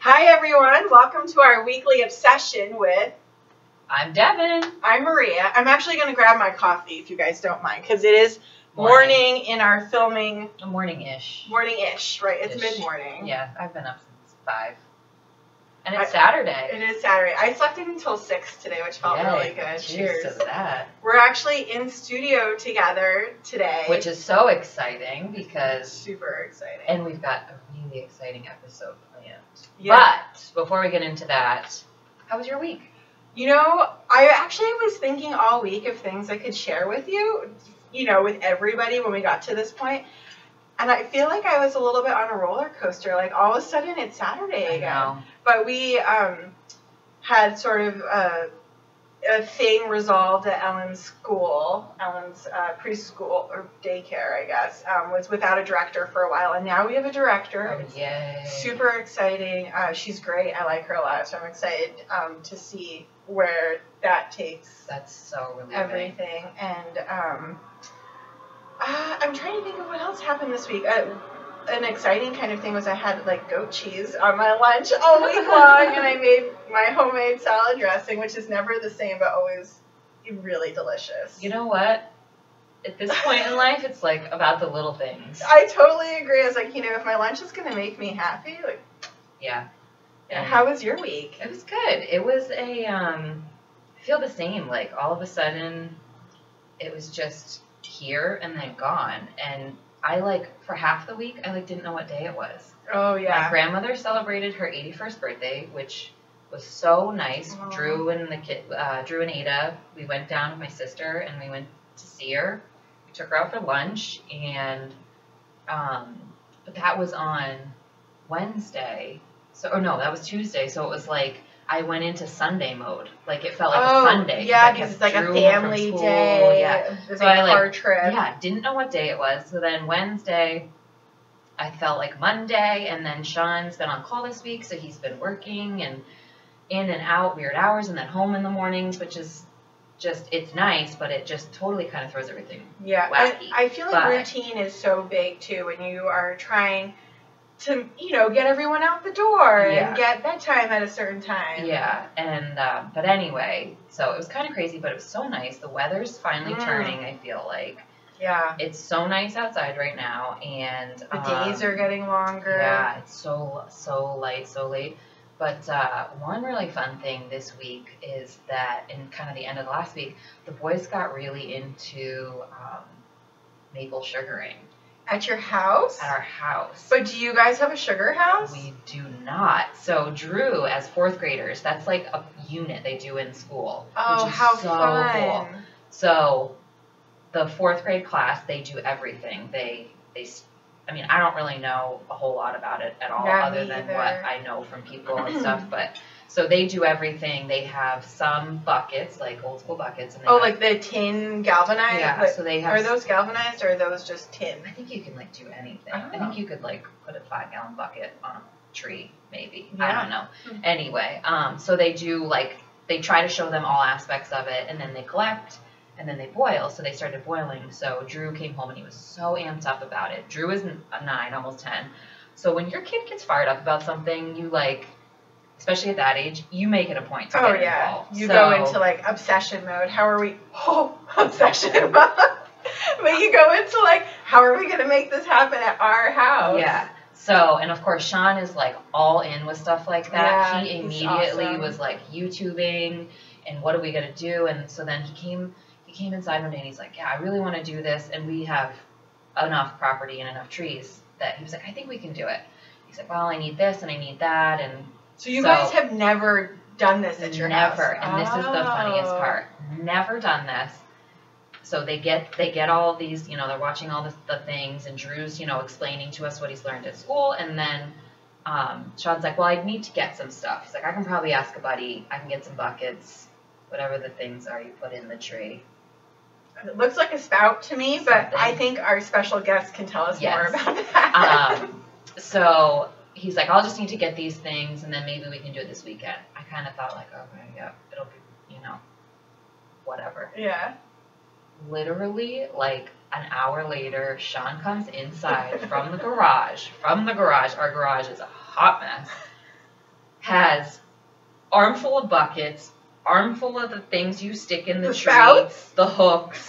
Hi everyone, welcome to our weekly obsession with... I'm Devin. I'm Maria. I'm actually going to grab my coffee if you guys don't mind, because it is morning in our filming... Morning-ish. Morning-ish, right? It's mid-morning. Yeah, I've been up since 5. And it's Saturday. It is Saturday. I slept in until 6 today, which felt really good. Cheers to that. We're actually in studio together today. Which is so exciting because... Super exciting. And we've got a really exciting episode planned. Yeah. But before we get into that, how was your week? You know, I actually was thinking all week of things I could share with you, with everybody when we got to this point. And I feel like I was a little bit on a roller coaster. Like, all of a sudden, it's Saturday again. I know. But we had sort of a thing resolved at Ellen's school. Ellen's preschool or daycare, I guess, was without a director for a while. And now we have a director. Oh, yay. Super exciting. She's great. I like her a lot. So I'm excited to see where that takes That's so relieving. everything. And I'm trying to think of what else happened this week. An exciting kind of thing was I had like goat cheese on my lunch all week long, and I made my homemade salad dressing, which is never the same, but always really delicious. You know what? At this point in life, it's like about the little things. I totally agree. I was like, if my lunch is going to make me happy, like. Yeah. And how was your week? It was good. It was I feel the same. Like, all of a sudden, it was just here and then gone. And I, for half the week, I, didn't know what day it was. Oh, yeah. My grandmother celebrated her 81st birthday, which was so nice. Aww. Drew and Ada, we went down with my sister, and we went to see her. We took her out for lunch, and, but that was on Wednesday. No, that was Tuesday, so it was I went into Sunday mode. It felt like a Sunday. Yeah, because it's like a family day. Yeah. It's like a car trip. Yeah, didn't know what day it was. So then Wednesday, I felt like Monday, and then Sean's been on call this week, so he's been working and in and out weird hours, and then home in the mornings, which is just, it's nice, but it just totally kind of throws everything wacky. I feel like routine is so big, too, when you are trying to, get everyone out the door and get bedtime at a certain time. Yeah, and, but anyway, so it was kind of crazy, but it was so nice. The weather's finally turning, I feel like. Yeah. It's so nice outside right now, and... The days are getting longer. Yeah, it's so light, so late. But one really fun thing this week is that, in kind of the end of the last week, the boys got really into maple sugaring. At your house? At our house. But do you guys have a sugar house? We do not. So Drew, as 4th graders, that's like a unit they do in school. Oh, which is how so fun. Cool. So the 4th grade class, they do everything. I don't really know a whole lot about it at all, other than what I know from people and stuff, but so they do everything. They have some buckets, like old school buckets. And they like the tin galvanized? Yeah, so they have... Are those galvanized or are those just tin? I think you can, do anything. Oh. I think you could, put a 5-gallon bucket on a tree, maybe. Yeah. I don't know. Mm-hmm. Anyway, so they do, they try to show them all aspects of it, and then they collect, and then they boil. So they started boiling. So Drew came home, and he was so amped up about it. Drew is 9, almost 10. So when your kid gets fired up about something, you, especially at that age, you make it a point to get involved. You go into obsession mode. How are we? Oh, obsession mode. But you go into how are we going to make this happen at our house? Yeah. So, and of course, Sean is all in with stuff like that. Yeah, he immediately was YouTubing and what are we going to do? And so then he came inside one day and he's like, yeah, I really want to do this. And we have enough property and enough trees that he was like, I think we can do it. He's like, well, I need this and I need that. And so you guys have never done this at your house? Never. And this is the funniest part. Never done this. So they get all of these, they're watching all the things, and Drew's, explaining to us what he's learned at school. And then Sean's like, well, I need to get some stuff. He's like, I can probably ask a buddy. I can get some buckets, whatever the things are you put in the tree. It looks like a spout to me, but I think our special guest can tell us more about that. So he's like, I'll just need to get these things, and then maybe we can do it this weekend. I kind of thought okay, yeah, it'll be, whatever. Yeah. Literally, an hour later, Sean comes inside from the garage. Our garage is a hot mess. has armful of buckets, armful of the things you stick in the tree, spouts? the hooks,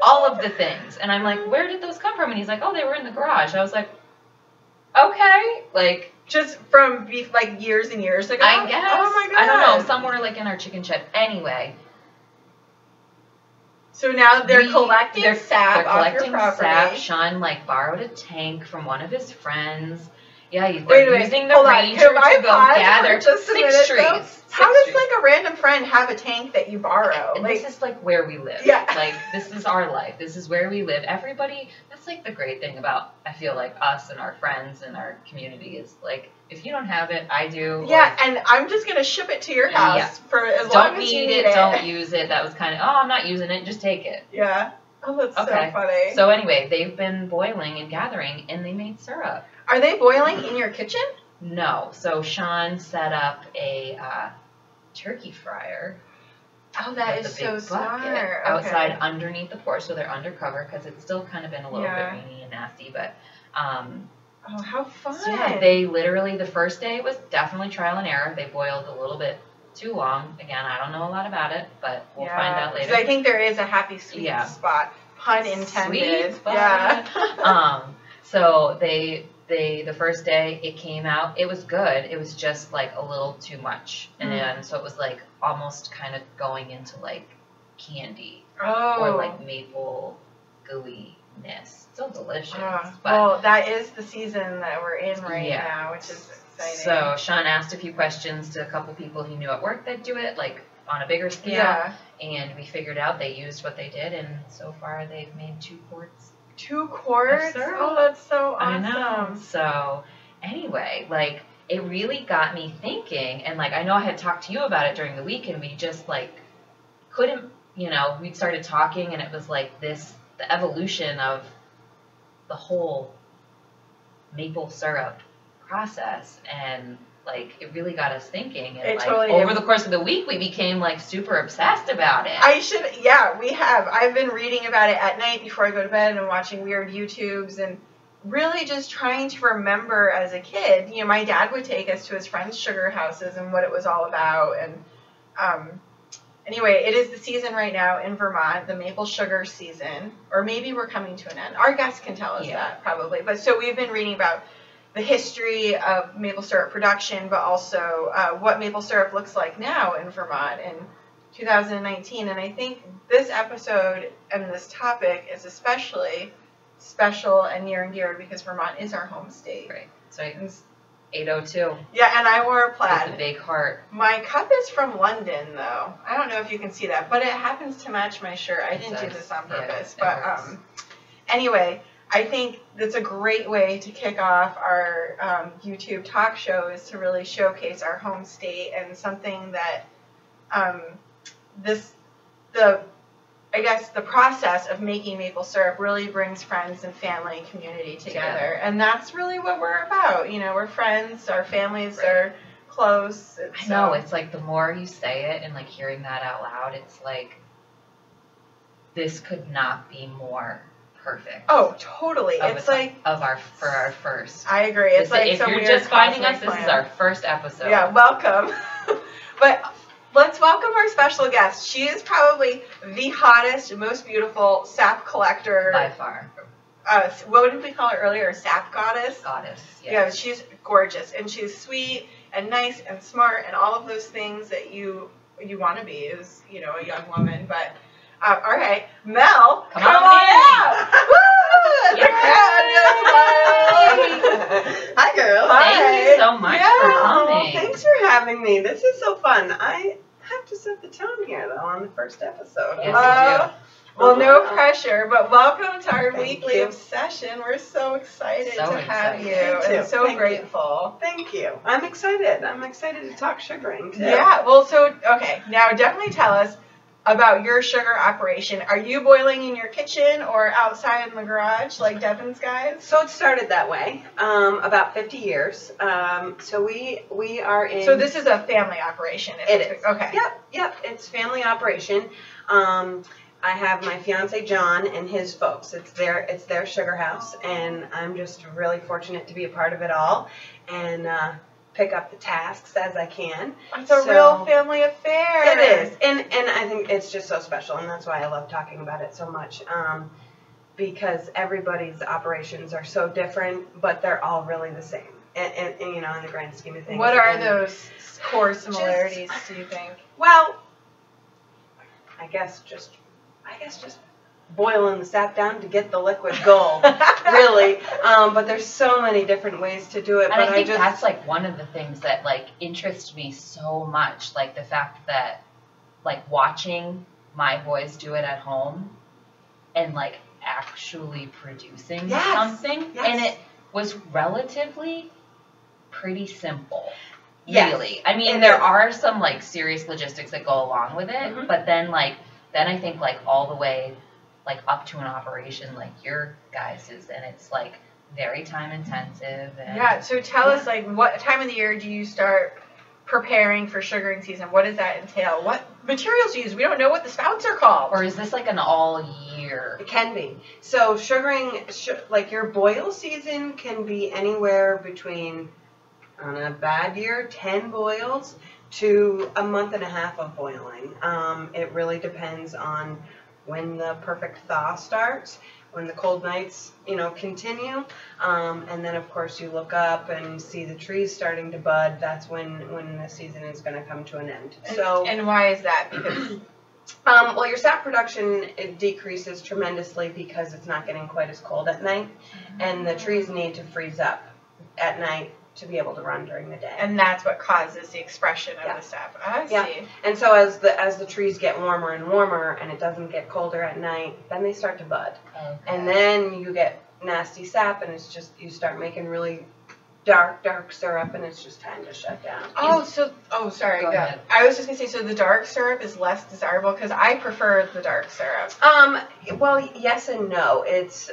all of the things. And I'm like, where did those come from? And he's like, oh, they were in the garage. I was like, okay, like. Just from like years and years ago? I guess. Oh my God. I don't know, somewhere like in our chicken shed. Anyway. So now they're collecting sap off your property. Sap. Sean like borrowed a tank from one of his friends. Yeah, they're using the ranger to go gather 6 trees. How does like a random friend have a tank that you borrow? And like, this is like where we live. Yeah. Like this is our life. This is where we live. Everybody, that's like the great thing about, I feel like, us and our friends and our community is like, if you don't have it, I do. Yeah, like, and I'm just going to ship it to your house for as long as you need it. Don't use it. That was kind of, oh, I'm not using it. Just take it. Yeah. Oh, that's so funny. So anyway, they've been boiling and gathering, and they made syrup. Are they boiling in your kitchen? No. So Sean set up a turkey fryer. Oh, that is so smart. Outside underneath the porch, so they're undercover because it's still kind of been a little bit rainy and nasty. But oh, how fun! So yeah, they literally, the first day was definitely trial and error. They boiled a little bit too long. Again, I don't know a lot about it, but we'll find out later. I think there is a happy sweet spot, pun intended. Sweet spot. Yeah. So the first day it came out, it was good. It was just like a little too much. And so it was like almost kind of going into like candy or like maple gooiness. Still delicious. But, well, that is the season that we're in right now, which is exciting. So Sean asked a few questions to a couple people he knew at work that do it, like on a bigger scale. Yeah. And we figured out they used what they did, and so far they've made 2 quarts. 2 quarts? Oh, that's so awesome. I know. So anyway, like it really got me thinking, and like I know I had talked to you about it during the week, and we just like couldn't, we started talking, and it was like the evolution of the whole maple syrup process, and like it really got us thinking, and over the course of the week we became like super obsessed about it. We have. I've been reading about it at night before I go to bed and watching weird YouTubes and really just trying to remember as a kid. My dad would take us to his friends' sugar houses and what it was all about, and anyway, it is the season right now in Vermont, the maple sugar season, or maybe we're coming to an end. Our guests can tell us that probably, but so we've been reading about the history of maple syrup production, but also what maple syrup looks like now in Vermont in 2019. And I think this episode and this topic is especially special and near and dear because Vermont is our home state. Right. So it's 802. Yeah, and I wore a plaid. With a big heart. My cup is from London, though. I don't know if you can see that, but it happens to match my shirt. I didn't do this on purpose. But anyway, I think that's a great way to kick off our YouTube talk show, is to really showcase our home state and something that the process of making maple syrup really brings friends and family and community together. And that's really what we're about. We're friends, our families are close. I know, it's like the more you say it and like hearing that out loud, it's like this could not be more perfect. Oh, totally. It's like for our first. I agree. It's like if you're just finding us, this is our first episode. Yeah, welcome. But let's welcome our special guest. She is probably the hottest, most beautiful sap collector by far. What did we call her earlier? Sap goddess. Goddess. Yes. Yeah, she's gorgeous, and she's sweet and nice and smart and all of those things that you want to be as a young woman, but. All right, Mel, come on out. Woo! The crowd. Hi, girls. Thank you so much for coming. Thanks for having me. This is so fun. I have to set the tone here, though, on the first episode. Yes, you do. Well, no pressure, but welcome to our weekly obsession. We're so excited to have you and so grateful. Thank you. I'm excited. I'm excited to talk sugaring, too. Yeah, well, okay, now definitely tell us about your sugar operation. Are you boiling in your kitchen or outside in the garage like Devin's guys? So it started that way, about 50 years. So we are in... So this is a family operation. It is. Okay. Yep. It's family operation. I have my fiance John and his folks. It's their sugar house, and I'm just really fortunate to be a part of it all. And pick up the tasks as I can. It's a real family affair. It is, and I think it's just so special, and that's why I love talking about it so much. Because everybody's operations are so different, but they're all really the same, and you know, in the grand scheme of things. What are those core similarities, do you think? Well, I guess just boiling the sap down to get the liquid gold, really. But there's so many different ways to do it. And but I think that's like one of the things that like interests me so much, like the fact that like watching my boys do it at home and like actually producing something, and it was relatively pretty simple. Really. I mean, there are some like serious logistics that go along with it, but then I think like all the way like up to an operation like your guys's, and it's like very time intensive. And so tell us, like, what time of the year do you start preparing for sugaring season? What does that entail? What materials do you use? We don't know what the spouts are called. Or is this like an all year? It can be. So sugaring, like your boil season can be anywhere between, on a bad year, 10 boils to a month and a half of boiling. It really depends on when the perfect thaw starts, when the cold nights, you know, continue. And then, of course, you look up and see the trees starting to bud. That's when the season is going to come to an end. And why is that? Because well, your sap production, it decreases tremendously because it's not getting quite as cold at night, and the trees need to freeze up at night to be able to run during the day. And that's what causes the expression of the sap. I see. And so as the trees get warmer and warmer and it doesn't get colder at night, then they start to bud. Okay. And then you get nasty sap, and it's just, you start making really dark syrup, and it's just time to shut down. Sorry. Go ahead. I was just going to say, so the dark syrup is less desirable, because I prefer the dark syrup. Well, yes and no. It's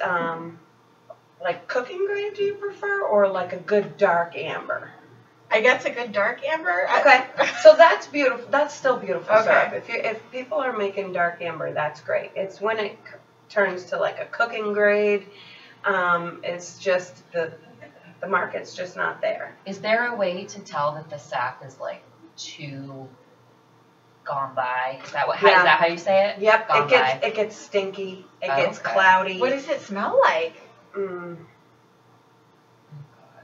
like cooking grade, do you prefer, or like a good dark amber? I guess a good dark amber. Okay, so that's beautiful. That's still beautiful Okay. syrup. If people are making dark amber, that's great. It's when it turns to like a cooking grade. It's just the market's just not there. Is there a way to tell that the sap is like too gone by? Is that how you say it? Yep. Gone by. It gets stinky. It gets Okay. cloudy. What does it smell like?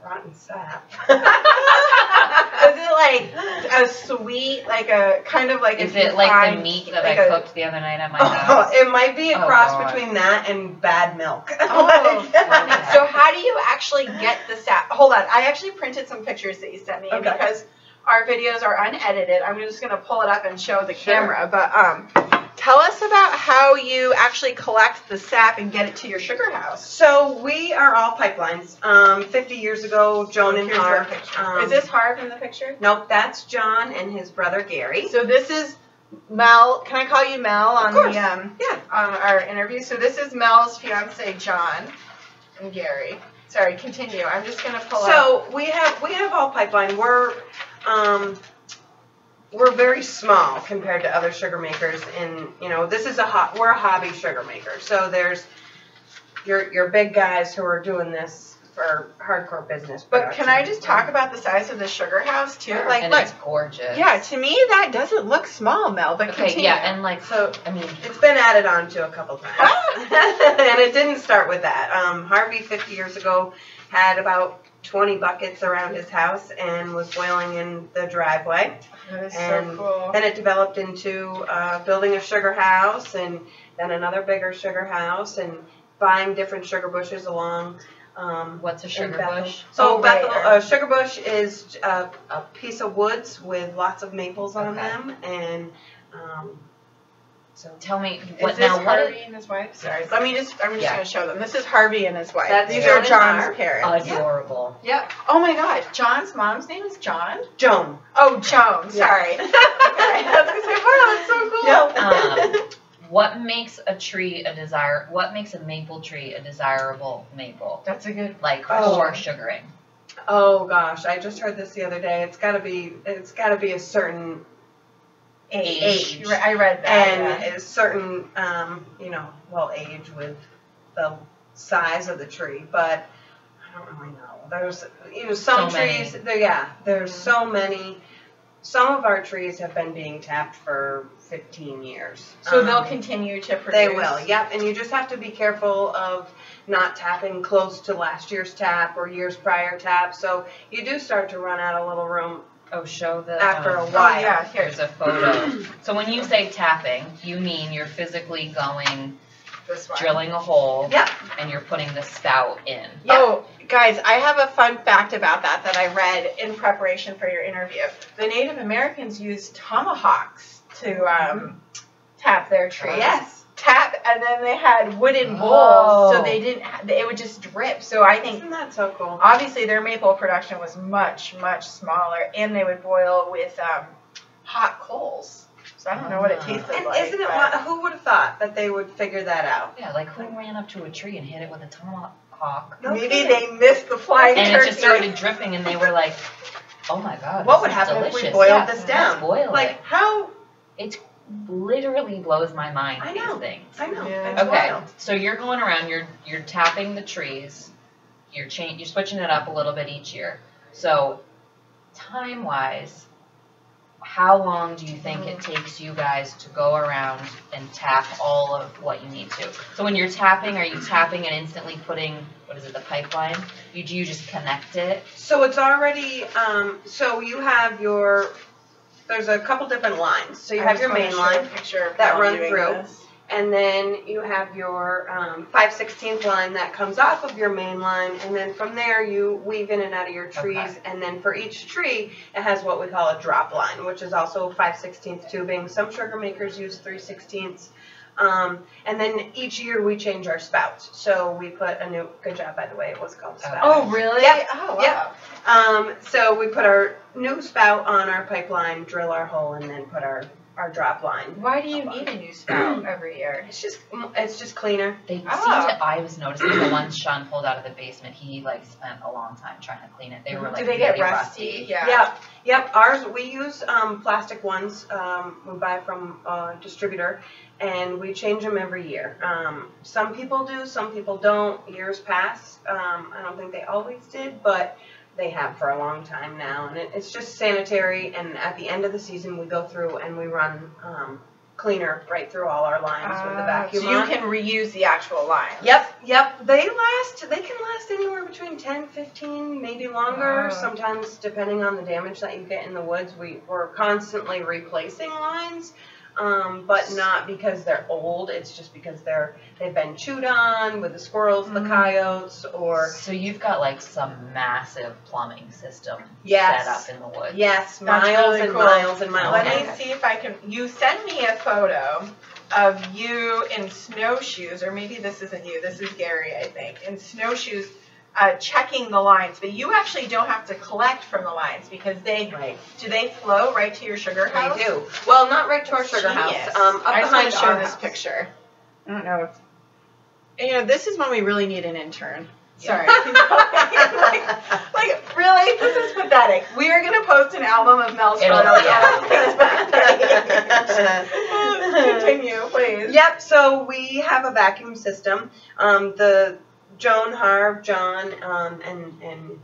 Rotten sap. Is it like a sweet, like a kind of like? Is it like the meat that I cooked the other night at my house? It might be a cross God. between that and bad milk. Oh, so how do you actually get the sap? Hold on, I actually printed some pictures that you sent me, and because our videos are unedited, I'm just going to pull it up and show the camera. But tell us about how you actually collect the sap and get it to your sugar house. So we are all pipelines. 50 years ago, Joan and Harv. Is this Harv in the picture? Nope, that's John and his brother Gary. So this is Mel. Can I call you Mel on the on our interview? So this is Mel's fiance John and Gary. Sorry, continue. I'm just going to pull up. So we have all pipeline. We're very small compared to other sugar makers, and this is we're a hobby sugar maker. So there's your big guys who are doing this for hardcore business. But can I just talk about the size of the sugar house too? Sure. Like, and look, it's gorgeous. Yeah, to me that doesn't look small, Mel. But continue. Yeah, and like so, I mean, it's been added on to a couple times, and it didn't start with that. Harvey 50 years ago had about 20 buckets around his house and was boiling in the driveway. That is and so cool. Then it developed into building a sugar house, and then another bigger sugar house, and buying different sugar bushes along. What's a sugar bush? So a sugar bush is a piece of woods with lots of maples on them, and so tell me what now? Harvey and his wife. Sorry, I'm just going to show them. This is Harvey and his wife. These are John's parents. Adorable. Yep. Oh my God, John's mom's name is John. Joan. Oh, Joan. Sorry. Okay. I was going to say, wow, that's so cool. Yep. What makes What makes a maple tree a desirable maple? That's a good for sugaring. Oh gosh, I just heard this the other day. It's got to be a certain age. I read that. And a certain age with the size of the tree. But I don't really know. There's, some So trees, many. there's so many. Some of our trees have been being tapped for 15 years. So they'll continue to produce. They will, yep. And you just have to be careful of not tapping close to last year's tap or year's prior tap. So you do start to run out of little room Oh, show the. after a Oh, while. yeah, here. Here's a photo. So when you say tapping, you mean you're physically going, This one. drilling a hole, Yep. and you're putting the spout in. Yep. Oh, guys, I have a fun fact about that I read in preparation for your interview. The Native Americans used tomahawks to tap their trees. Yes. Tap, and then they had wooden bowls, Oh. so they didn't. It would just drip. So I think Isn't that so cool? obviously their maple production was much, much smaller, and they would boil with hot coals. So I don't know what it tasted And like. isn't it, but- who would have thought that they would figure that out? Yeah, like who ran up to a tree and hit it with a tomahawk? No Maybe kidding. they missed the flying And turkey. it just started dripping, and they were like, "Oh my god, What this would is happen delicious. if we boiled Yeah, this let's down? boil Like, it. how? It literally blows my mind. I know. These things. I know. Yeah. It's Okay, wild. so you're going around, you're tapping the trees, you're switching it up a little bit each year. So, time wise, how long do you think it takes you guys to go around and tap all of what you need to? So when you're tapping, are you tapping and instantly putting, what is it, the pipeline? Do you just connect it? So it's already, so you have there's a couple different lines. So you I have just your wanna main show line, a picture of that how I'm run doing through. this. and then you have your 5/16 line that comes off of your main line, and then from there you weave in and out of your trees, Okay. and then for each tree it has what we call a drop line, which is also 5/16 tubing. Some sugar makers use 3/16. And then each year we change our spouts. So we put a new, good job by the way, it was called a spout. Oh, really? Yep. Oh, wow. Yep. So we put our new spout on our pipeline, drill our hole, and then put our drop line. Why do you need a new spout every year? It's just cleaner. They seem Oh. to, I was noticing the ones Sean pulled out of the basement, he like spent a long time trying to clean it. They were like Do they get really rusty? Yeah. Yep. Ours, we use plastic ones. We buy from a distributor, and we change them every year. Some people do, some people don't. Years pass. I don't think they always did, but they have for a long time now. And it's just sanitary. And at the end of the season, we go through and we run cleaner right through all our lines with the vacuum so you on. can reuse the actual line. Yep. They can last anywhere between 10, 15, maybe longer. Oh. Sometimes, depending on the damage that you get in the woods, we're constantly replacing lines. But not because they're old. It's just because they've been chewed on with the squirrels, the coyotes, or So you've got like some massive plumbing system Yes. set up in the woods. yes, That's miles really and cool. miles and miles. Let Okay. me see if I can. You send me a photo of you in snowshoes, or maybe this isn't you. This is Gary, I think, in snowshoes, checking the lines. But you actually don't have to collect from the lines because Right. do they flow right to your sugar house? They do. Well, not right to our sugar Genius. house. Up I just want behind to show our this house. picture. I don't know if. This is when we really need an intern. Sorry. like, really? This is pathetic. We are going to post an album of Mel's It'll- photos yeah. on Facebook page. Continue, please. Yep, so we have a vacuum system. The John, and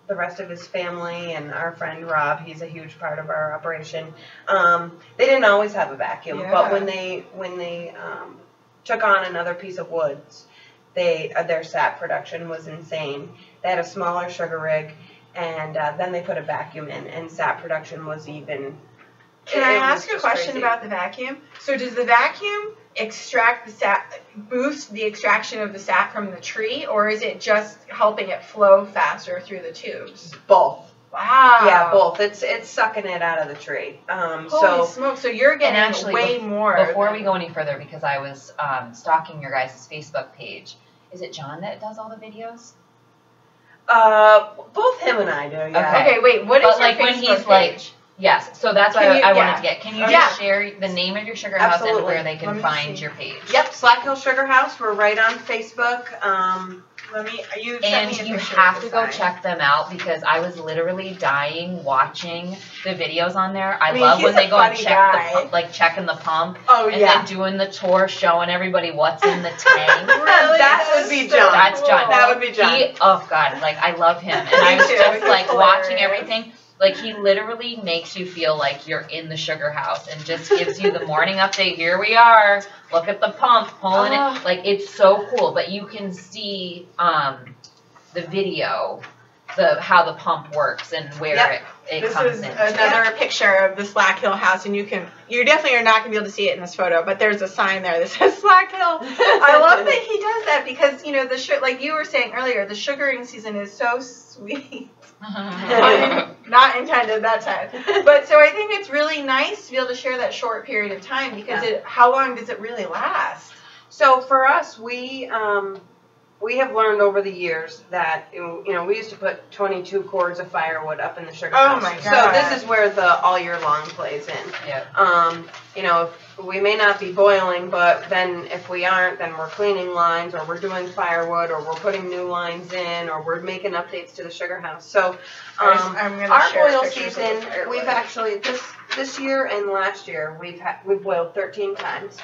the rest of his family, and our friend Rob, he's a huge part of our operation. They didn't always have a vacuum, Yeah. but when they took on another piece of woods, their sap production was insane. They had a smaller sugar rig, and then they put a vacuum in, and sap production was even. Can I it was ask a just question crazy. about the vacuum? So does the vacuum extract the sap, boost the extraction of the sap from the tree, or is it just helping it flow faster through the tubes? Both. Wow. Yeah, both. It's sucking it out of the tree. Holy smokes! So you're getting actually, way more. Before we go any further, because I was stalking your guys' Facebook page, is it John that does all the videos? Both him and I do. Yeah. Okay, wait. What is But, your like, when Facebook he's, like, page? Yes, so that's what Can you- I wanted yeah. to get. Can you Yeah. just share the name of your sugar house and Absolutely. where they can Let me find see. your page? Yep, Slack Hill Sugar House. We're right on Facebook. You And sent me a you picture have of to the go sign. check them out because I was literally dying watching the videos on there. I mean, love he's when they a go and funny check guy. the pump, like checking the pump. Oh, and yeah. then doing the tour, showing everybody what's in the tank. Really? That would be so John. That's John. cool. That would be John. Oh God, like I love him, and I Me was too. just He's like watching hilarious. everything. Like he literally makes you feel like you're in the sugar house and just gives you the morning update. Here we are. Look at the pump pulling it. Like it's so cool. But you can see the video, how the pump works and where Yep. it This comes is in. another picture of the Slack Hill house, and you definitely are not going to be able to see it in this photo, but there's a sign there that says Slack Hill. I love that he does that because, like you were saying earlier, the sugaring season is so sweet. Not intended that time. But so I think it's really nice to be able to share that short period of time because how long does it really last? So for us, we have learned over the years that, we used to put 22 cords of firewood up in the sugar house. My God. So this is where the all year long plays in. Yep. We may not be boiling, but then if we aren't, then we're cleaning lines, or we're doing firewood, or we're putting new lines in, or we're making updates to the sugar house. So I'm gonna our share boil pictures of the season, firewood. we've actually this year and last year we've boiled 13 times.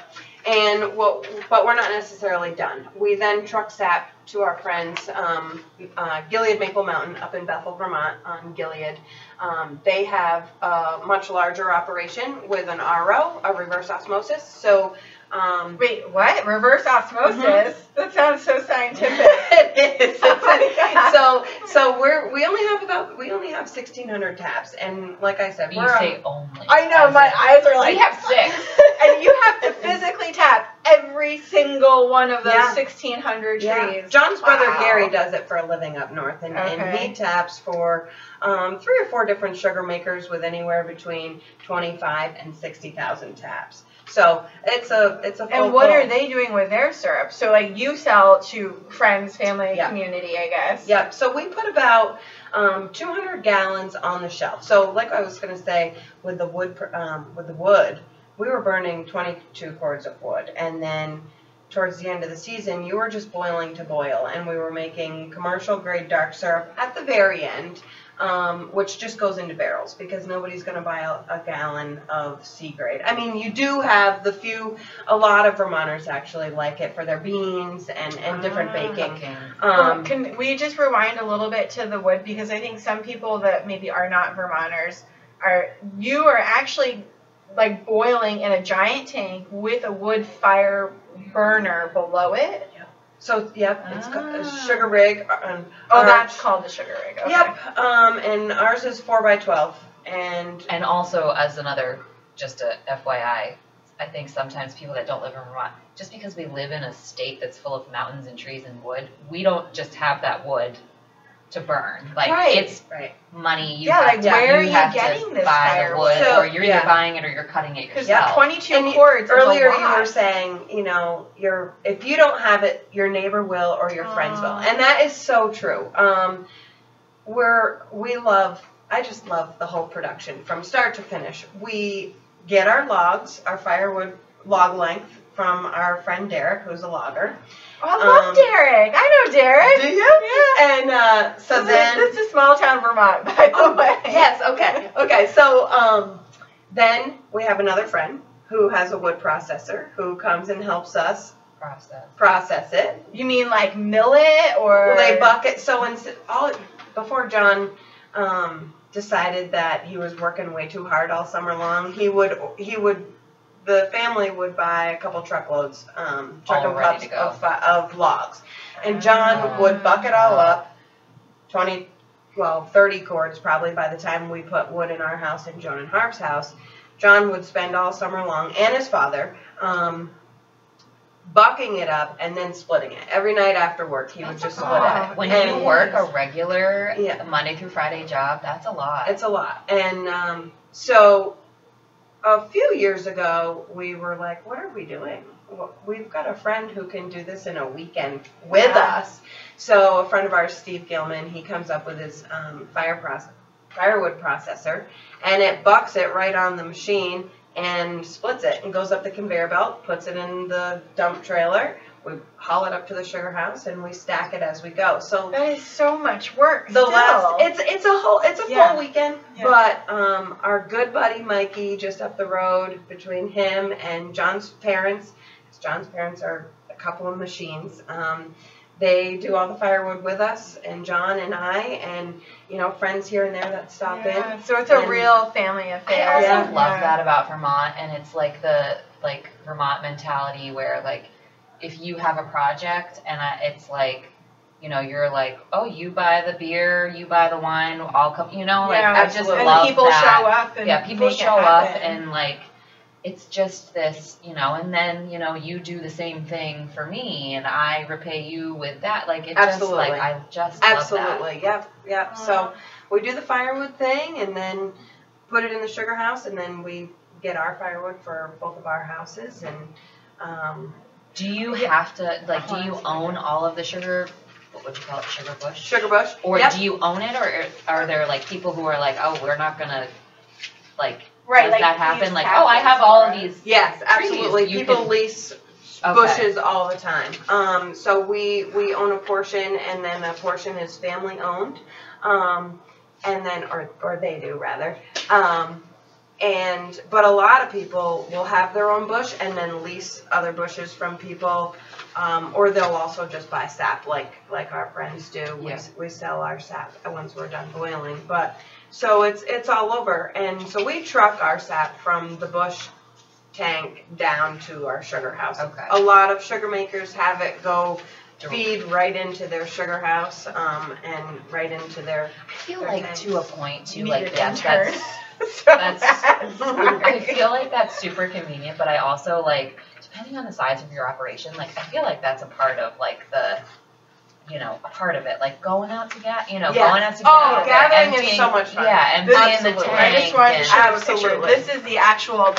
But we're not necessarily done. We then truck sap to our friends, Gilead Maple Mountain up in Bethel, Vermont, on Gilead. They have a much larger operation with an RO, a reverse osmosis. So, wait, what? Reverse osmosis? Mhm. That sounds so scientific. it is. Oh my God. So we only have 1,600 taps, and like I said, You we're say only. I know, my eyes are like. We have 6. And you have to physically tap every single one of those Yeah. 1,600 trees. Yeah. John's brother Wow. Gary does it for a living up north, and Okay. he taps for 3 or 4 different sugar makers with anywhere between 25 and 60,000 taps. So it's a full And what pull. are they doing with their syrup? So like you sell to friends, family, Yeah. community, I guess. Yep. So we put about 200 gallons on the shelf. So like I was going to say, with the wood, we were burning 22 cords of wood, and then towards the end of the season, you were just boiling to boil, and we were making commercial grade dark syrup at the very end, which just goes into barrels because nobody's going to buy a gallon of C grade. I mean, you do have a lot of Vermonters actually like it for their beans and different baking. Can we just rewind a little bit to the wood, because I think some people that maybe are not Vermonters are actually like boiling in a giant tank with a wood fire burner below it. So, yep, it's a sugar rig. That's called the sugar rig. Okay. Yep, and ours is 4x12. And also, as another, just a FYI, I think sometimes people that don't live in Vermont, just because we live in a state that's full of mountains and trees and wood, we don't just have that wood to burn. Like, it's money. You have to, where are you you have getting to this buy the wood, So, or you're either buying it or you're cutting it yourself. Yeah, 22 And cords. earlier is a lot. you were saying, if you don't have it, your neighbor will or your friends will. And that is so true. I just love the whole production from start to finish. We get our logs, our firewood log length, from our friend Derek, who's a logger. Oh, I love Derek. I know Derek. Do you? Yeah. And so then... This is small town Vermont, by the way. Yes, okay. Okay, so then we have another friend who has a wood processor who comes and helps us process it. You mean like mill it, or? Well, they bucket. So before John decided that he was working way too hard all summer long, the family would buy a couple truckloads, cups of logs. And John would bucket all up, 30 cords probably by the time we put wood in our house and Joan and Harv's house. John would spend all summer long, and his father, bucking it up and then splitting it. Every night after work, he would just split it. When you work a regular Monday through Friday job, that's a lot. It's a lot. And so a few years ago, we were like, what are we doing? We've got a friend who can do this in a weekend with us. So a friend of ours, Steve Gilman, he comes up with his firewood processor, and it bucks it right on the machine and splits it and goes up the conveyor belt, puts it in the dump trailer. we haul it up to the sugar house and we stack it as we go. So that is so much work. the last, it's a full weekend, Yeah. but our good buddy Mikey, just up the road between him and John's parents, 'cause John's parents are a couple of machines. They do all the firewood with us, and John and I, and friends here and there that stop in. So it's a real family affair. I also love that about Vermont, and it's like the Vermont mentality where like if you have a project and it's like you're like, oh, you buy the beer, you buy the wine, I'll come. I just absolutely. love and people that. show up and people make it show up happen. and like. It's just this, and then, you do the same thing for me and I repay you with that. Like, it Absolutely. just, like, I just love Absolutely, that. yep. So we do the firewood thing and then put it in the sugar house, and then we get our firewood for both of our houses. And do you have to, like, do you own all of the sugar, what would you call it, sugar bush? Sugar bush. Or yep. do you own it, or are there, like, people who are like, oh, we're not going to, like... Right, does like that happen? these Like, oh, I have all of these. Yes, absolutely. trees. People lease bushes all the time. So we own a portion, and then a portion is family owned, and then or they do rather. But a lot of people will have their own bush and then lease other bushes from people, or they'll also just buy sap like our friends do. Yeah. We sell our sap once we're done boiling, but. So it's all over, and so we truck our sap from the bush tank down to our sugar house. Okay. A lot of sugar makers have it go feed right into their sugar house, and right into their. I feel their like tanks. to a point too, You like need an yes, intern. that's Sorry. I feel like that's super convenient, but I also like depending on the size of your operation, like I feel like that's a part of like the. A part of it, like going out to get, going out to get. Oh, gathering is emptying, so much fun. Yeah, emptying the Absolutely. tank. I just wanted to show you a picture. Absolutely.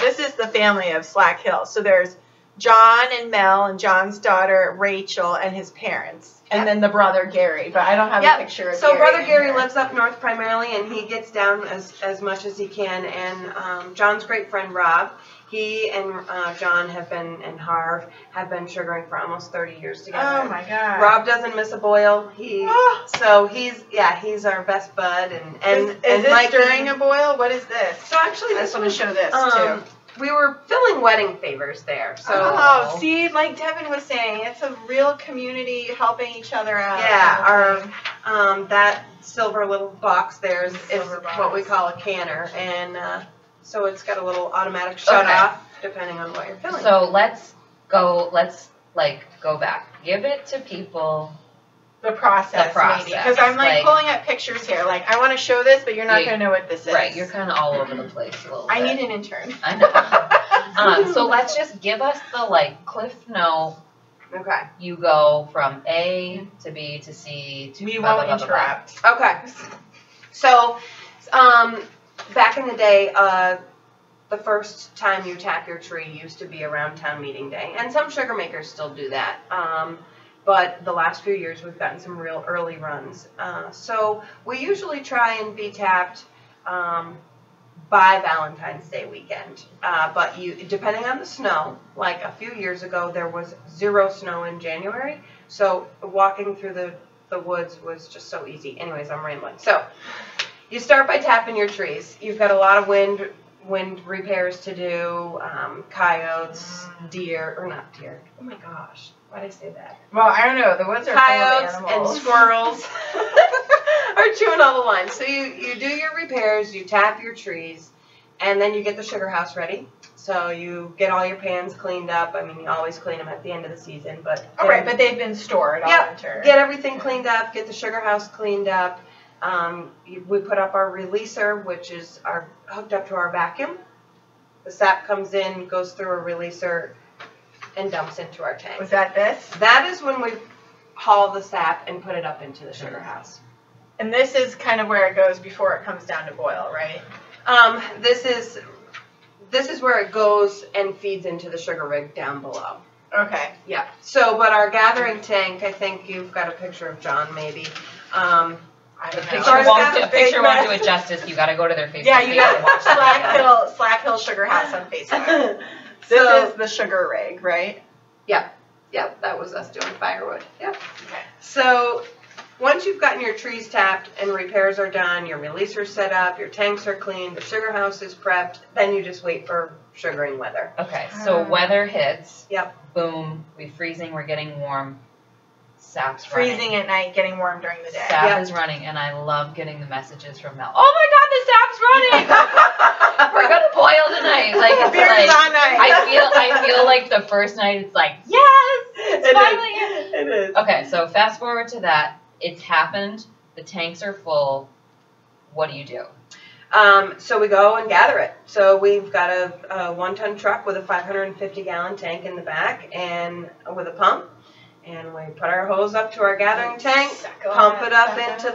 This is the family of Slack Hill. So there's John and Mel and John's daughter Rachel and his parents. And then the brother Gary, but I don't have a picture of So Gary. brother in Gary here. lives up north primarily, and he gets down as much as he can. And John's great friend Rob, he and John have been, and Harv have been sugaring for almost 30 years together. Oh my God. Rob doesn't miss a boil. So he's our best bud. And is and this Mikey, during a boil? What is this? So actually, I this just want to show this too. we were filling wedding favors there. So Oh, see, like Devin was saying, it's a real community helping each other out. yeah, our that silver little box there is Silver box. what we call a canner, and so it's got a little automatic shut off depending on what you're filling. So let's go back. Give it to people. The process, maybe. Because I'm like pulling up pictures here. Like, I want to show this, but you're not going to know what this is. Right, you're kind of all over the place a little bit. I need an intern. I know. So let's just give us the cliff note. Okay. You go from A to B to C to We blah, won't blah, blah, blah, blah. interrupt. Okay. So, back in the day, the first time you tap your tree used to be around town meeting day, and some sugar makers still do that. But the last few years we've gotten some real early runs. So we usually try and be tapped by Valentine's Day weekend. But depending on the snow, like a few years ago there was 0 snow in January, so walking through the woods was just so easy. Anyways, I'm rambling. So you start by tapping your trees. You've got a lot of wind repairs to do, coyotes, deer, or not deer. Oh my gosh, why did I say that? Well, I don't know. The woods are Coyotes full of and animals. squirrels are chewing all the lines. So you do your repairs, you tap your trees, and then you get the sugar house ready. So you get all your pans cleaned up. I mean, you always clean them at the end of the season, but All right, but they've been stored all winter. get everything cleaned up, get the sugar house cleaned up. We put up our releaser, which is hooked up to our vacuum. The sap comes in, goes through a releaser, and dumps into our tank. Was that this? That is when we haul the sap and put it up into the sugar house. And this is kind of where it goes before it comes down to boil, right? This is where it goes and feeds into the sugar rig down below. Okay. Yeah. So, but our gathering tank, I think you've got a picture of John, maybe. I don't know. A picture won't do it justice. You got to go to their Facebook Yeah, you page got and watch that. Slack Hill Sugar House on Facebook. So- This is the sugar rig, right? Yep. Yep, that was us doing firewood. Yep. Okay. So once you've gotten your trees tapped and repairs are done, your releaser's set up, your tanks are clean, the sugar house is prepped, then you just wait for sugaring weather. Okay, so weather hits. Yep. Boom. We're freezing. We're getting warm. Sap's running. Freezing at night, getting warm during the day. Sap is running, and I love getting the messages from Mel. Oh my God, the sap's running! We're gonna boil tonight. Like it's Beer's like on night. I feel like the first night it's like yes, it's finally It is. Okay, so fast forward to that. It's happened. The tanks are full. What do you do? So we go and gather it. So we've got a 1-ton truck with a 550-gallon tank in the back and with a pump. And we put our hose up to our gathering tank, pump it up into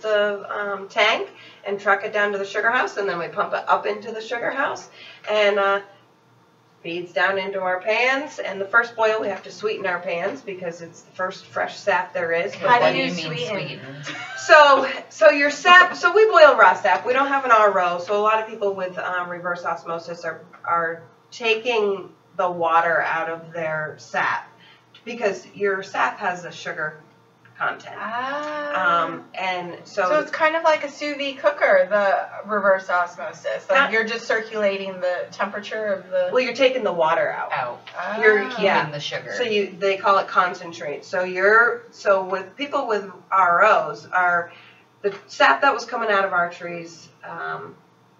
the tank, and truck it down to the sugar house. And then we pump it up into the sugar house, and feeds down into our pans. And the first boil, we have to sweeten our pans because it's the first fresh sap there is. Okay, How what do you mean sweeten? sweetened? So your sap. So we boil raw sap. We don't have an RO. So a lot of people with reverse osmosis are taking the water out of their sap, because your sap has a sugar content. And so it's kind of like a sous vide cooker, the reverse osmosis. Like you're just circulating the temperature of the. Well, you're taking the water out. You're keeping the sugar. So they call it concentrate. So with people with ROs, the sap that was coming out of our trees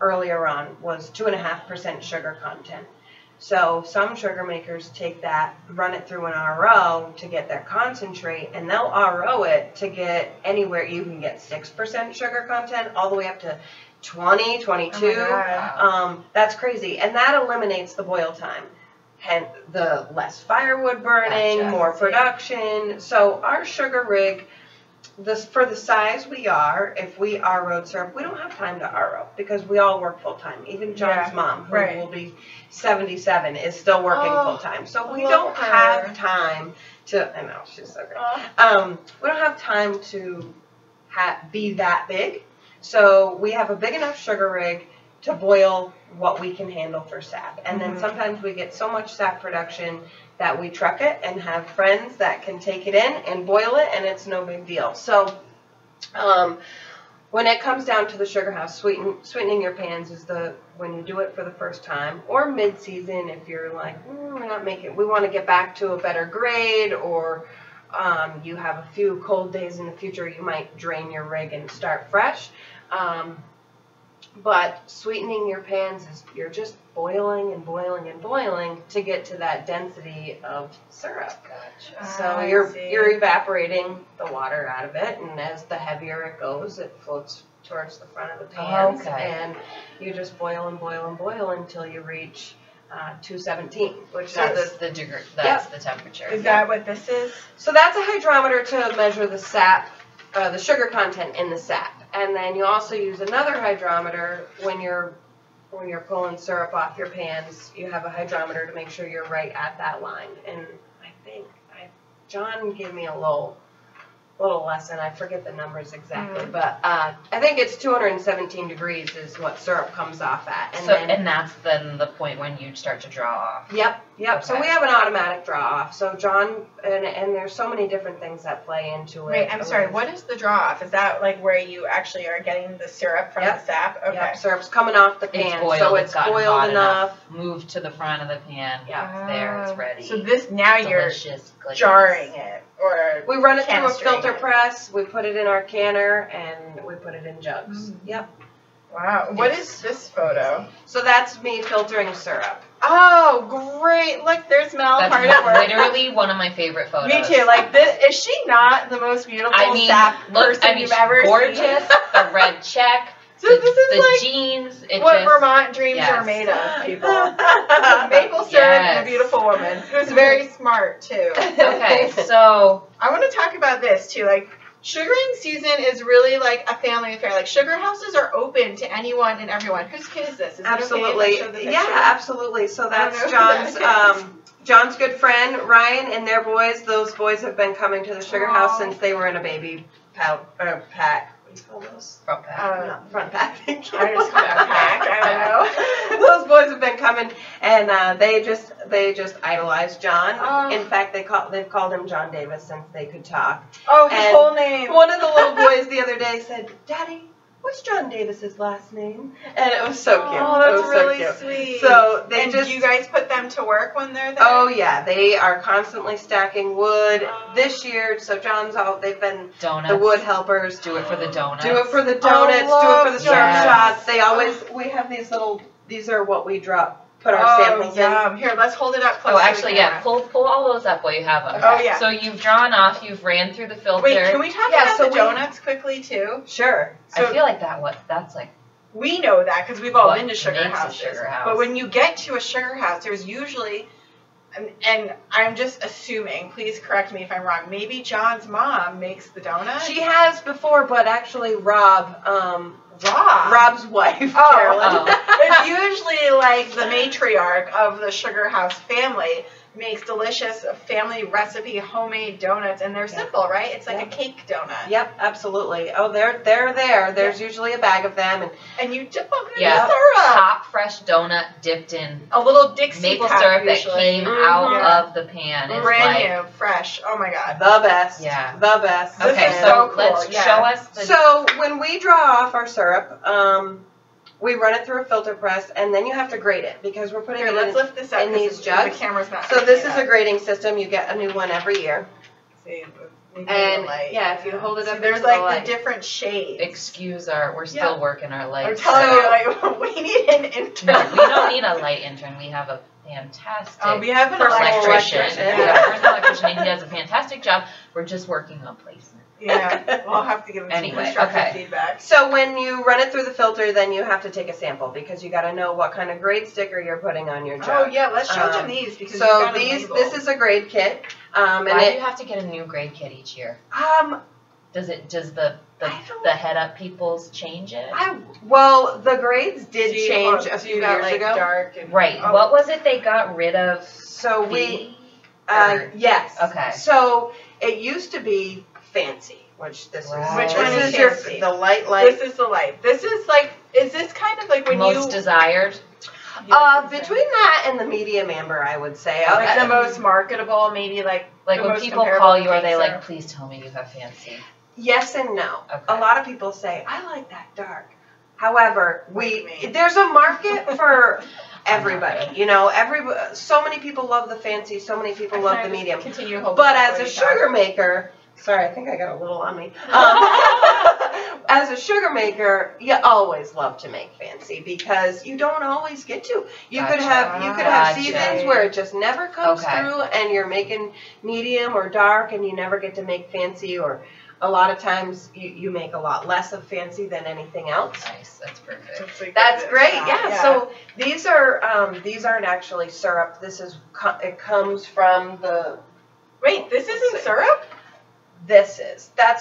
earlier on was 2.5% sugar content. So some sugar makers take that, run it through an RO to get their concentrate, and they'll RO it to get anywhere. You can get 6% sugar content all the way up to 20, 22. That's crazy. And that eliminates the boil time. And the less firewood burning, more production. So our sugar rig, for the size we are, if we RO'd syrup, we don't have time to RO because we all work full time. Even John's mom, who will be 77, is still working full time. So we don't have time to. I know, she's so great. We don't have time to be that big. So we have a big enough sugar rig to boil what we can handle for sap. And then sometimes we get so much sap production that we truck it and have friends that can take it in and boil it, and it's no big deal. So when it comes down to the sugar house, sweetening your pans is when you do it for the first time, or mid-season if you're like, we want to get back to a better grade, or you have a few cold days in the future, you might drain your rig and start fresh. But sweetening your pans is you're just boiling and boiling and boiling to get to that density of syrup. Gotcha. So you're evaporating the water out of it, and as the heavier it goes, it floats towards the front of the pans, and you just boil and boil and boil until you reach 217, which that's the degree. That's the temperature. Is that what this is? So that's a hydrometer to measure the sap, the sugar content in the sap. And then you also use another hydrometer when you're pulling syrup off your pans. You have a hydrometer to make sure you're right at that line. And I think John gave me a little lesson. I forget the numbers exactly, but I think it's 217 degrees is what syrup comes off at. And that's then the point when you start to draw off. Yep. Okay. So we have an automatic draw off. So John, and there's so many different things that play into it. Wait, I'm sorry. What is the draw off? Is that like where you actually are getting the syrup from the sap? Okay. Yep. Syrup's coming off the pan, so it's boiled enough. Moved to the front of the pan. Yeah. It's there. It's ready. So this now Delicious you're jarring it, or we run it through a filter press. We put it in our canner and we put it in jugs. Yep. Wow. What is this photo? So that's me filtering syrup. Oh, great. Look, there's Mel. That's hard at work. Literally one of my favorite photos. Me too. Like, this, is she not the most beautiful sap person you've ever gorgeous, seen? The red check. So this is the like jeans. what Vermont dreams are made of, people. Maple syrup and a beautiful woman who's very smart, too. Okay, so I want to talk about this, too. Like, sugaring season is really like a family affair. Like, sugar houses are open to anyone and everyone. Whose kid is this? Is absolutely. It okay if I show the picture? Yeah, absolutely. So that's John's good friend, Ryan, and their boys. Those boys have been coming to the sugar house since they were in a baby pack. What do you call those? Front pack. Front pack. I just call it a pack. I don't know. Those boys have been coming, and they just idolize John. Oh. In fact, they've called him John Davis since they could talk. Oh, his And whole name. One of the little boys the other day said, "Daddy, what's John Davis's last name?" And it was so cute. Oh, it that's was really so cute. sweet. So they and just. do you guys put them to work when they're there? Oh yeah, they are constantly stacking wood. Oh. This year, so they've been Donuts. the wood helpers. Do it for the donuts. Do it for the donuts, do it for the syrup Yes. shots. We have these are what we put our samples yum. Here, let's hold it up close Oh, to the actually, camera. pull all those up while you have them. Oh, yeah. So you've drawn off, you've ran through the filter. Wait, can we talk Yeah, about so the we- donuts quickly, too? in. Sure. So I feel like that's like, we know that because we've all What been to sugar makes a houses. sugar house? But when you get to a sugar house, there's usually, and I'm just assuming, please correct me if I'm wrong, maybe John's mom makes the donuts? She has before, but actually Rob's wife, Oh. Carolyn. It's usually like the matriarch of the sugar house family makes delicious family recipe homemade donuts, and they're simple, right? It's like a cake donut. Yep, absolutely. Oh, they're there. There's usually a bag of them, And you dip them in yeah, the syrup. top fresh donut dipped in A little Dixie maple cup syrup that usually. came out of the pan. Is Brand like, new, fresh. Oh my god. the best. Yeah. The best. This Okay, is so so cool, let's yeah. show us the. So when we draw off our syrup, we run it through a filter press, and then you have to grate it because we're putting Here, it let's lift this up in 'cause these the jugs. camera's not. So this picking is it a up. grading system. You get a new one every year. See, maybe And the light. yeah, if you hold it See, up there's into the like light. the different shades. Excuse we're still working our I'm lights. telling you, like we need an intern. No, we don't need a light intern. We have a fantastic We have an personal electrician. electrician. Yeah. We have a personal electrician, and he does a fantastic job. We're just working on placement. Yeah, we'll have to give him Anyway, some constructive okay. feedback. So when you run it through the filter, then you have to take a sample because you got to know what kind of grade sticker you're putting on your Oh jug. yeah, let's show them these because you've So got them this labeled. is a grade kit, and Why do it you have to get a new grade kit each year? Does the I don't- head up peoples change it? well the grades did See, change look, a so few you got, years like, ago. Dark and, Right. oh. What was it they got rid of? So we B? Or- yes. Okay. So it used to be fancy, which this Right. is. Which one this is is your fancy? the light. This is the light. This is like. Is this kind of like when Most you? desired. Between that and the medium amber, I would say. like the most marketable, maybe like. Like the when most people comparable call you, are cake they like, syrup. please tell me you have fancy? Yes and no. Okay. A lot of people say, I like that dark. However, Like there's a market for everybody. You know, so many people love the fancy, so many people love the medium. Continue holding. But up as while a you talk. sugar maker, sorry, I think I got a little on me. As a sugar maker, you always love to make fancy because you don't always get to. You could have Gotcha. seasons where it just never comes Okay. through, and you're making medium or dark, and you never get to make fancy. Or a lot of times you make a lot less of fancy than anything else. Nice. That's perfect. That's great. Yeah. So these aren't actually syrup. It comes from the. Wait, this isn't syrup? That's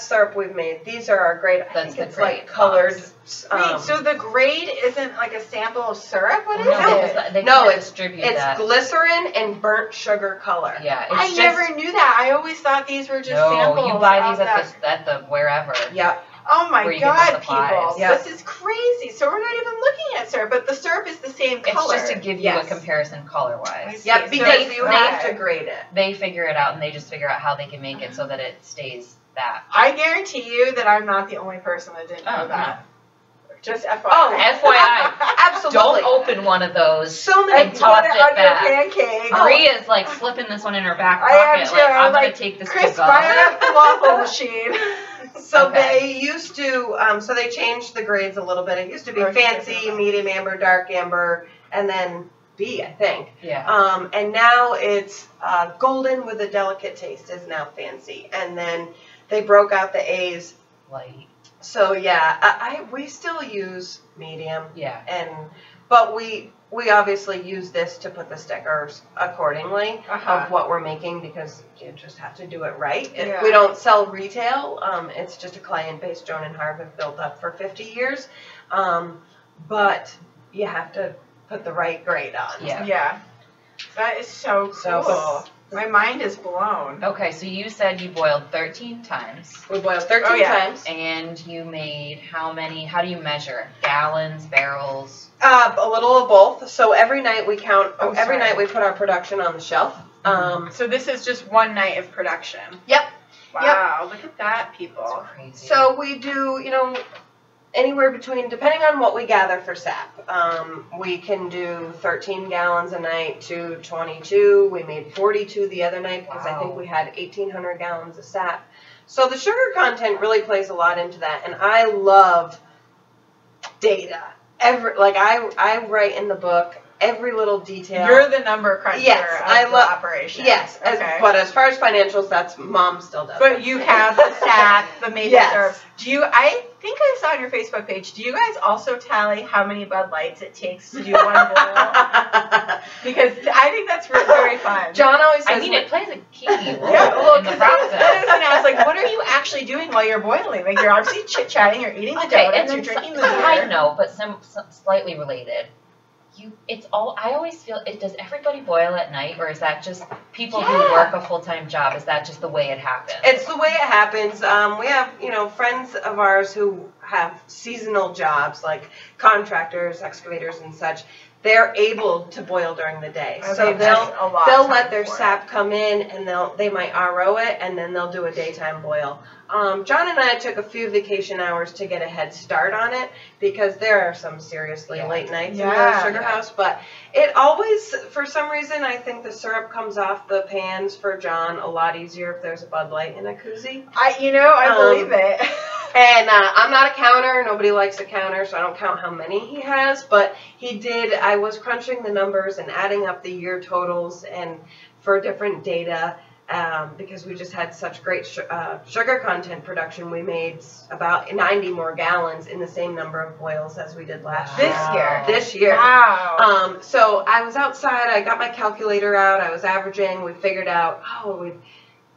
syrup we've made. These are our grade. I That's think the it's like grade colored. box. Wait, so the grade isn't like a sample of syrup? What is No, it? because they No, can't it's distribute It's that. glycerin and burnt sugar color. Yeah, it's I just, never knew that. I always thought these were just no, samples. you buy of these that. at the wherever. Yep. Oh my where you get god, the supplies. people. Yeah. This is crazy. So we're not even looking at syrup, but the syrup is the same color. It's just to give you Yes. a comparison color wise. Yeah. Yep. So Because you have okay. to grade it. They figure it out and they just figure out how they can make it so that it stays that. I guarantee you that I'm not the only person that didn't know Oh, that. Just FYI. Oh, FYI, Absolutely. don't open one of those. So many and Put toss it it on back. your pancake. Maria's like slipping this one in her back I am pocket. too. Like, I'm Like, gonna take this Chris, to go. fire up the waffle machine. So Okay. they used to, so they changed the grades a little bit. It used to be Okay. fancy, medium amber, dark amber, and then B, I think. Yeah. And now it's golden with a delicate taste is now fancy. And then they broke out the A's. Light. So yeah, we still use medium, Yeah. but we obviously use this to put the stickers accordingly Uh-huh. of what we're making because you just have to do it right. Yeah. If we don't sell retail, it's just a client base Joan and Harv have built up for 50 years. But you have to put the right grade on. Yeah. Yeah. That is so cool. So- My mind is blown. Okay, so you said you boiled 13 times. We boil 13 Oh, yeah. times. And you made how many? How do you measure? Gallons, barrels? A little of both. So every night we count. Oh, every sorry. night we put our production on the shelf. So this is just one night of production. Yep. Wow, look at that, people. That's crazy. So we do, anywhere between, depending on what we gather for sap. We can do 13 gallons a night to 22. We made 42 the other night because I think we had 1,800 gallons of sap. So the sugar content really plays a lot into that, and I love data. I write in the book every little detail. You're the number cruncher of the operation. Yes, Okay. but as far as financials, that's Mom still does. But you have the sap, the maple Yes. syrup. I think I saw on your Facebook page, do you guys also tally how many Bud Lights it takes to do one boil? Because I think that's very fun. John always says, it plays a key role in the I was process. going to ask, what are you actually doing while you're boiling? Like, you're obviously chit-chatting, you're eating the donuts, you're drinking the side beer. note, but some slightly related. I always feel does everybody boil at night, or is that just people who work a full-time job? Is that just the way it happens? it's the way it happens. We have, friends of ours who have seasonal jobs, like contractors, excavators, and such. They're able to boil during the day. Okay, So that's a lot they'll of let time their for sap come in, and they might RO it, and then they'll do a daytime boil. John and I took a few vacation hours to get a head start on it because there are some seriously late nights in the sugar house. But it always, for some reason, I think the syrup comes off the pans for John a lot easier if there's a Bud Light in a koozie. I believe it. And I'm not a counter. Nobody likes a counter, so I don't count how many he has. But he did. I was crunching the numbers and adding up the year totals and for different data because we just had such great sugar content production. We made about 90 more gallons in the same number of boils as we did last year. This year. Wow. So I was outside. I got my calculator out. I was averaging. We figured out,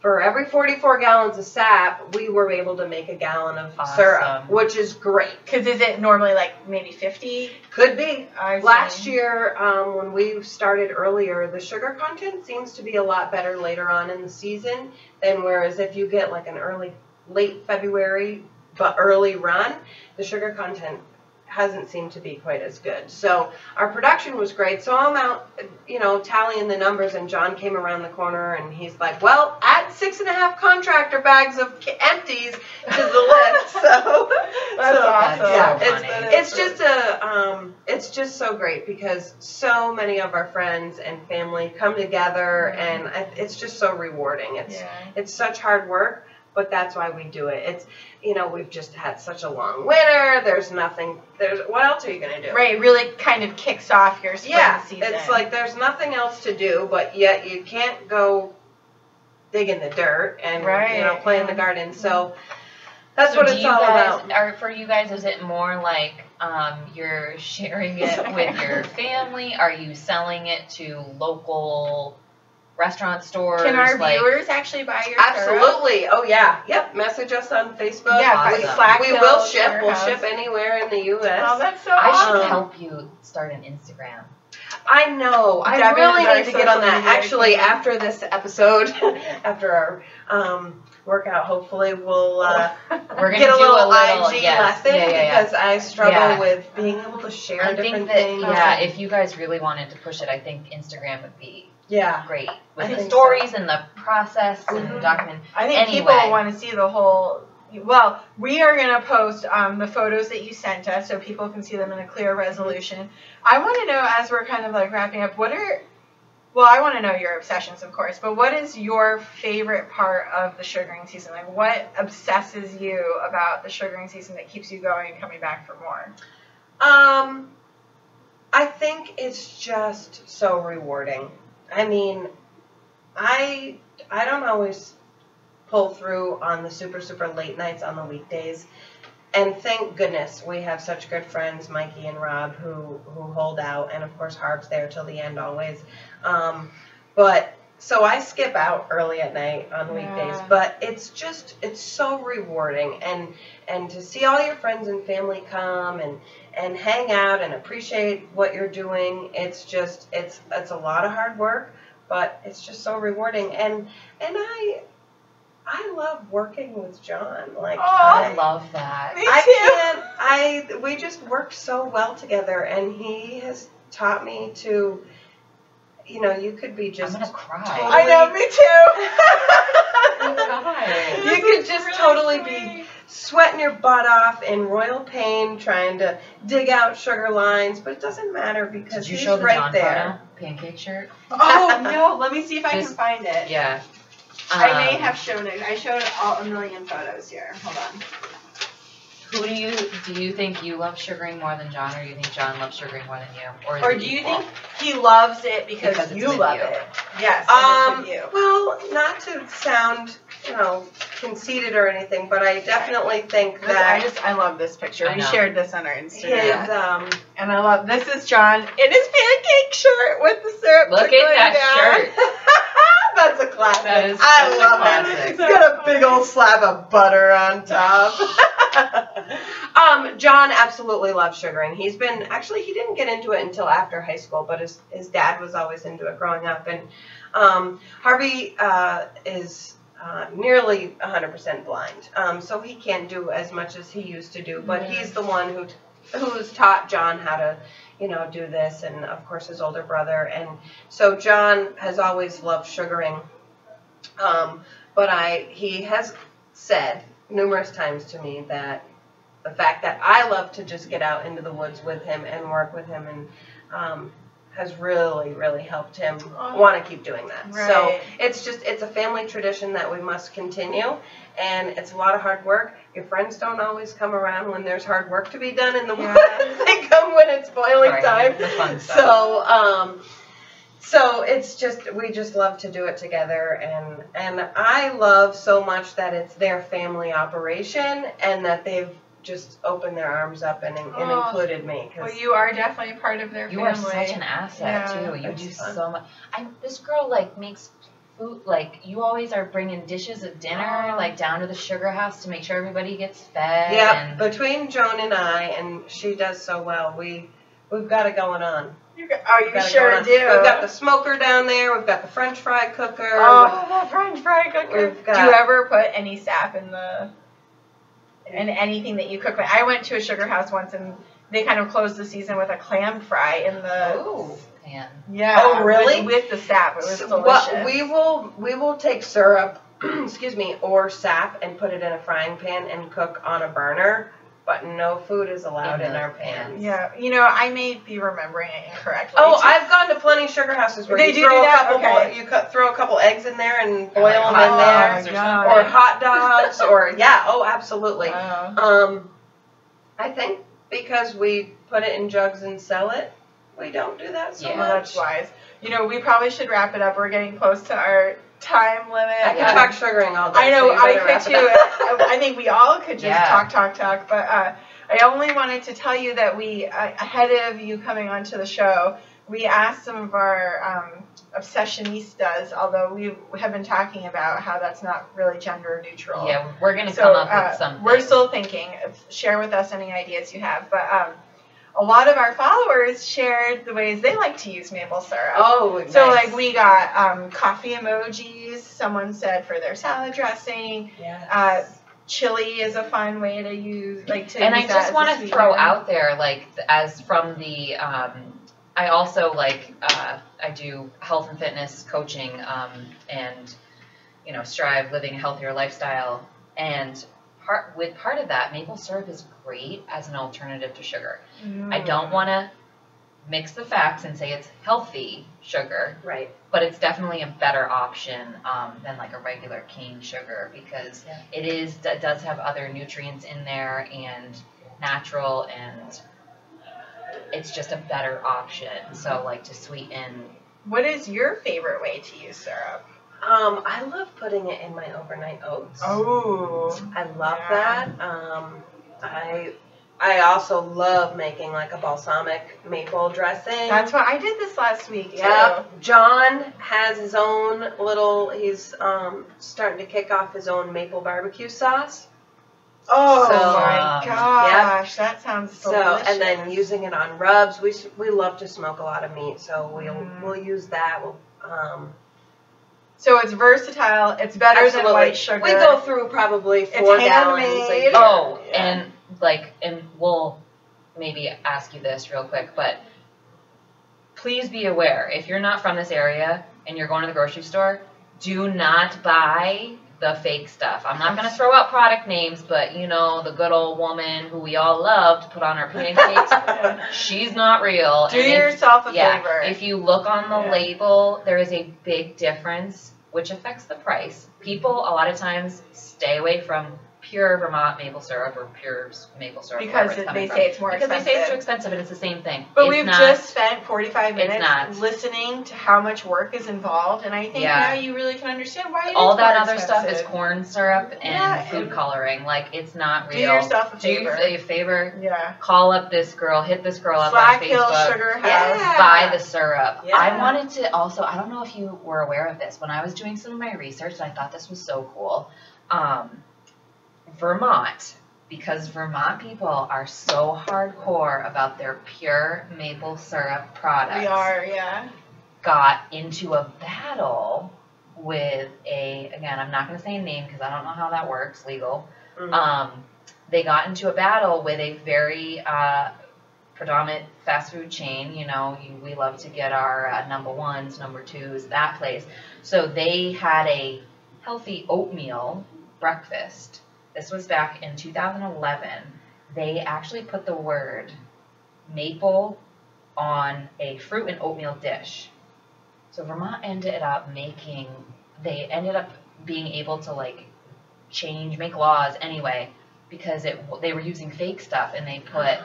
for every 44 gallons of sap, we were able to make a gallon of syrup, which is great. Because is it normally like maybe 50? Could be. Last see. year, when we started earlier, the sugar content seems to be a lot better later on in the season than whereas if you get like late February, but early run, the sugar content hasn't seemed to be quite as good. So our production was great. So I'm out, tallying the numbers, and John came around the corner and he's like, well, add 6.5 contractor bags of empties to the list. So That's awesome. Yeah, it's just so great because so many of our friends and family come together, and it's just so rewarding. It's such hard work, but that's why we do it. It's, we've just had such a long winter. What else are you going to do? Right, it really kind of kicks off your spring season. It's like there's nothing else to do, but yet you can't go dig in the dirt and, play in the garden. So that's what it's all about. For you guys, is it more like you're sharing it with your family? Are you selling it to local restaurant stores? Can our viewers actually buy your Absolutely. syrup? Oh, yeah. Yep. Message us on Facebook. Yeah, we will ship. We'll ship anywhere in the U.S. Oh, that's so I awesome. should help you start an Instagram. I know. I Devin really is our need to get on social that. media Actually, queen. after this episode, after our workout, hopefully we'll We're gonna get a do little a IG lesson because I struggle with being able to share I different think that, things. if you guys really wanted to push it, I think Instagram would be great. With I the think stories and the process and document. I think people want to see the whole. Well, we are going to post the photos that you sent us so people can see them in a clear resolution. I want to know, as we're kind of like wrapping up, I want to know your obsessions, of course, but what is your favorite part of the sugaring season? Like, what obsesses you about the sugaring season that keeps you going and coming back for more? I think it's just so rewarding. I mean, I don't always pull through on the super, super late nights on the weekdays. And thank goodness we have such good friends, Mikey and Rob, who hold out. And, of course, Harb's there till the end always. So I skip out early at night on weekdays. But it's so rewarding. And to see all your friends and family come and hang out and appreciate what you're doing, it's a lot of hard work. But it's just so rewarding. And I love working with John. I love that. Me too. we just worked so well together, and he has taught me to, you could be just. I'm gonna cry. Totally, I know, me too. God. You could just really totally sweet. be sweating your butt off in royal pain trying to dig out sugar lines, but it doesn't matter because Did you he's show the right John there. photo? Pancake shirt? Oh, no. Let me see if I can Just- find it. Yeah. I may have shown it. I showed a million photos here. Hold on. Who do you think you love sugaring more than John, or do you think John loves sugaring more than you? Is Or it do you equal? think he loves it because Because it's you with love you. it? Yes, and it's with you. Well, not to sound, conceited or anything, but I definitely think that I love this picture. I We know. shared this on our Instagram. his, And I love, this is John in his pancake shirt with the syrup. Look at trickling that down. shirt. That's a classic. That is I such a love classic. it. It's got a big old slab of butter on top. John absolutely loves sugaring. He didn't get into it until after high school, but his dad was always into it growing up. And Harvey is nearly 100% blind, so he can't do as much as he used to do. But he's the one who's taught John how to do this, and of course his older brother. And so John has always loved sugaring, but he has said numerous times to me that the fact that I love to just get out into the woods with him and work with him and has really, really helped him want to keep doing that. Right. So it's a family tradition that we must continue, and it's a lot of hard work. Your friends don't always come around when there's hard work to be done in the woods. They come when it's boiling time. The fun stuff. So we just love to do it together, and I love so much that it's their family operation and that they've just opened their arms up and included me. Well, you are definitely part of their family. You are such an asset too. You do so much. This girl makes food. You always are bringing dishes of dinner down to the sugar house to make sure everybody gets fed. Yeah, between Joan and I, and she does so well. We've got it going on. You sure do. We've got the smoker down there. We've got the French fry cooker. Oh, the French fry cooker. We've got- Do you ever put any sap in anything that you cook? I went to a sugar house once, and they kind of closed the season with a clam fry in the. Oh, man. Yeah. Oh, really? With the sap, it was delicious. But we will take syrup, excuse me, or sap and put it in a frying pan and cook on a burner. But no food is allowed in our pans. Yeah, I may be remembering it incorrectly. Oh, I've gone to plenty of sugar houses where They you do throw that? a couple, Okay. throw a couple eggs in there and boil them hot in there, dogs or God. or hot dogs, or absolutely. Wow. I think because we put it in jugs and sell it, we don't do that so Yeah. much. Well, that's wise. We probably should wrap it up. We're getting close to our time limit. I can talk sugaring all day. I know, so you I better wrap could it too. up. I think we all could just Yeah. talk. But I only wanted to tell you that we, ahead of you coming onto the show, we asked some of our obsessionistas, although we have been talking about how that's not really gender neutral. Yeah, we're going to come up with something. We're still thinking. Share with us any ideas you have. But a lot of our followers shared the ways they like to use maple syrup. Oh, So, nice. we got coffee emojis. Someone said for their salad dressing. Yes. Chili is a fun way to use, And I just want to throw out there, as from the, I also, I do health and fitness coaching, and, strive living a healthier lifestyle. And part of that, maple syrup is great as an alternative to sugar. I don't want to mix the facts and say it's healthy sugar. Right. But it's definitely a better option than a regular cane sugar, because it does have other nutrients in there and natural, and it's just a better option. So to sweeten. What is your favorite way to use syrup? I love putting it in my overnight oats. Oh. I love that. I also love making a balsamic maple dressing. That's what I did this last week, too. Yep. John has his own he's starting to kick off his own maple barbecue sauce. Oh, So, my gosh. That sounds delicious. And then using it on rubs. We love to smoke a lot of meat, so we'll use that. So it's versatile. It's better than white sugar. We go through probably 4 gallons. handmade. And like, and we'll maybe ask you this real quick, but please be aware, if you're not from this area and you're going to the grocery store, do not buy the fake stuff. I'm not going to throw out product names, but you know, the good old woman who we all love to put on our pancakes, she's not real. Do yourself a favor. If you look on the label, there is a big difference, which affects the price. People, a lot of times, stay away from pure Vermont maple syrup or pure maple syrup. Because they say it's more expensive. Because they say it's too expensive, and it's the same thing. But we've just spent 45 minutes listening to how much work is involved, and I think now you really can understand why it is all that more other expensive. Stuff is corn syrup and food coloring. Like, it's not real. Do yourself a favor. Do you a favor. Yeah. Call up this girl. Hit this girl up on Slack Facebook. Hill Sugar House. Buy the syrup. Yeah. I wanted to also, I don't know if you were aware of this. When I was doing some of my research, I thought this was so cool. Vermont, because Vermont people are so hardcore about their pure maple syrup products. We are, yeah. Got into a battle with again, I'm not going to say a name because I don't know how that works, legal. Mm-hmm. They got into a battle with a very predominant fast food chain. You know, we love to get our number ones, number twos, that place. So they had a healthy oatmeal breakfast. This was back in 2011. They actually put the word maple on a fruit and oatmeal dish. So Vermont ended up they ended up being able to like make laws anyway, because they were using fake stuff and they put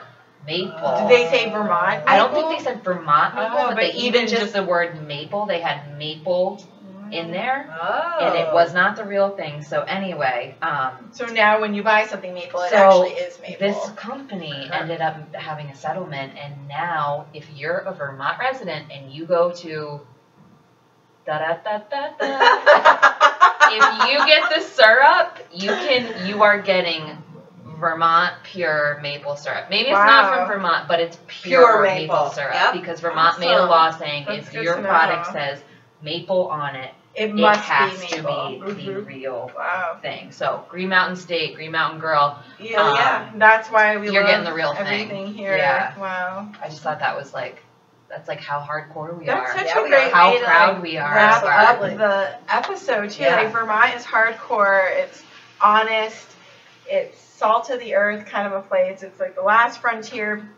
maple. Did they say Vermont maple? I don't think they said Vermont maple, but they even just the word maple, they had maple in there, Oh. and it was not the real thing. So anyway, so now when you buy something maple, it actually is maple. This company ended up having a settlement, and now if you're a Vermont resident and you go to if you get the syrup, you are getting Vermont pure maple syrup. Maybe it's not from Vermont, but it's pure maple syrup, because Vermont made a law saying if your product says maple on it, it has to be the real thing. So Green Mountain State, Green Mountain Girl. Yeah, that's why you're getting the real everything here. Yeah. Wow. I just thought that's like how hardcore we are. That's such a great how way proud to we are. Wrap up the episode too. Yeah. Like, Vermont is hardcore. It's honest. It's salt of the earth kind of a place. It's like the last frontier,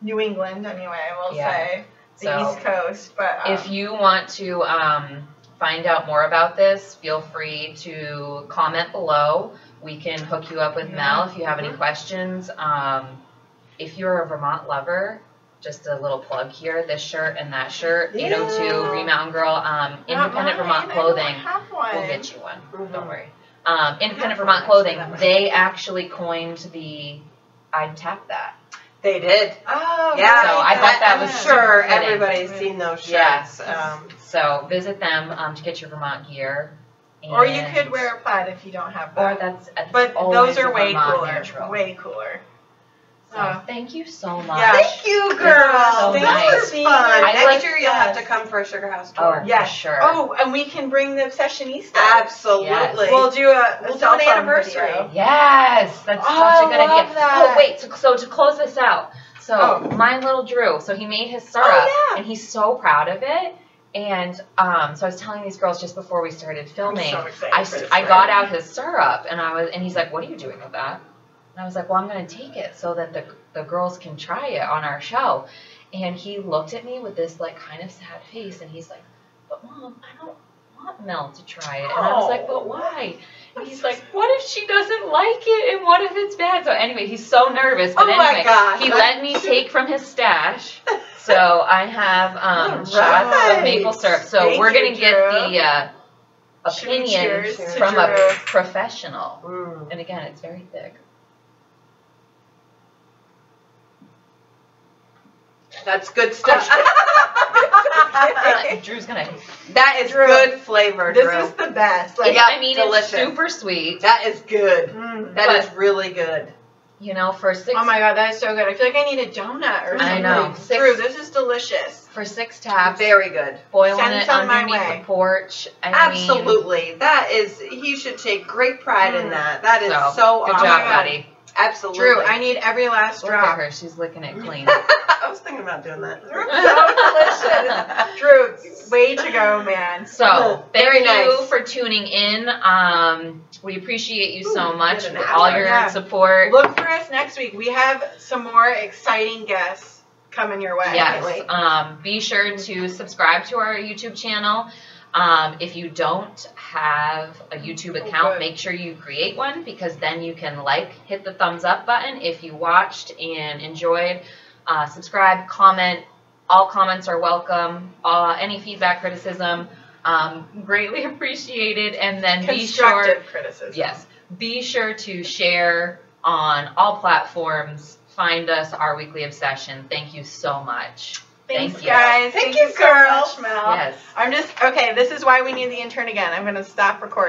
New England anyway. I will say the East Coast. But if you want to find out more about this, feel free to comment below. We can hook you up with Mel if you have any questions. If you're a Vermont lover, just a little plug here, this shirt and that shirt, 802 Green Mountain Girl, Independent Vermont Clothing, we'll get you one, don't worry. Independent Vermont Clothing, they actually coined I'd tap that. They did. Oh, yeah. So I thought that was sure everybody's seen those shirts. Yeah. So visit them to get your Vermont gear. Or you could wear a plaid if you don't have that. But those are way Vermont cooler. Natural. Way cooler. So thank you so much. Yeah. Thank you, girls. So This nice. was fun. Next year you'll have to come for a Sugar House tour. Oh, yeah, sure. Oh, and we can bring the Obsessionista. Absolutely. Yes. We'll do an anniversary. Video. Yes, that's such a good idea. That. Oh, wait, so to close this out, my little Drew, so he made his syrup, and he's so proud of it. And so I was telling these girls just before we started filming, I'm so excited for this I got out his syrup, and he's like, "What are you doing with that?" And I was like, "Well, I'm going to take it so that the girls can try it on our show." And he looked at me with this like kind of sad face, and he's like, "But Mom, I don't want Mel to try it." And I was like, "But why?" And he's like, "What if she doesn't like it? And what if it's bad?" So anyway, he's so nervous. But my gosh. He let me take from his stash. So I have shots of maple syrup. So we're going to get the opinion from a professional. And again, it's very thick. That's good stuff. Drew's gonna. That is good flavor, Drew. This is the best. It's super sweet. That is good. That is really good. You know, for $6. Oh my God, that is so good. I feel like I need a donut or something. I know. Drew, this is delicious. For 6 taps. Very good. Boiling it underneath the porch. Absolutely. That is, he should take great pride in that. That is so awesome. Good job, buddy. Absolutely. Drew, I need every last Look at drop. her. She's licking it clean. I was thinking about doing that. So delicious. Drew, way to go, man. So, Very thank you nice. for tuning in. We appreciate you so much get an for hour. all your Yeah. support. Look for us next week. We have some more exciting guests coming your way. Can't wait. Yes. Be sure to subscribe to our YouTube channel. If you don't have a YouTube account, good. make sure you create one, because then you can hit the thumbs up button if you watched and enjoyed. Subscribe, comment. All comments are welcome. Any feedback, criticism, greatly appreciated. And then be sure, Constructive criticism. yes, be sure to share on all platforms. Find us, Our Weekly Obsession. Thank you so much. Thanks, Thank you. guys. Thank you you, so girls. much, Mel. Yes. I'm just, okay, this is why we need the intern again. I'm going to stop recording.